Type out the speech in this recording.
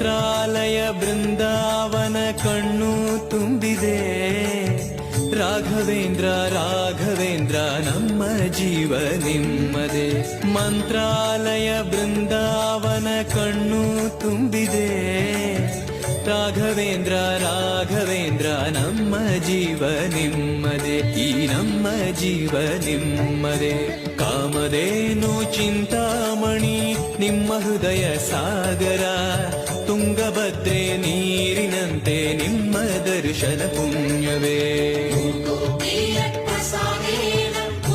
ಮಂತ್ರಾಲಯ ಬೃಂದಾವನ ಕಣ್ಣು ತುಂಬಿದೆ. ರಾಘವೇಂದ್ರ ರಾಘವೇಂದ್ರ ನಮ್ಮ ಜೀವ ನಿಮ್ಮದೇ. ಮಂತ್ರಾಲಯ ಬೃಂದಾವನ ಕಣ್ಣು ತುಂಬಿದೆ. ರಾಘವೇಂದ್ರ ರಾಘವೇಂದ್ರ ನಮ್ಮ ಜೀವ ನಿಮ್ಮದೇ. ಈ ನಮ್ಮ ಜೀವ ನಿಮ್ಮದೇ. ಕಾಮಧೇನು ಚಿಂತಾಮಣಿ ನಿಮ್ಮ ಹೃದಯ ಸಾಗರ. ತುಂಗಭದ್ರೆ ನೀರಿನಂತೆ ನಿಮ್ಮ ದರ್ಶನ ಪುಣ್ಯವೇ.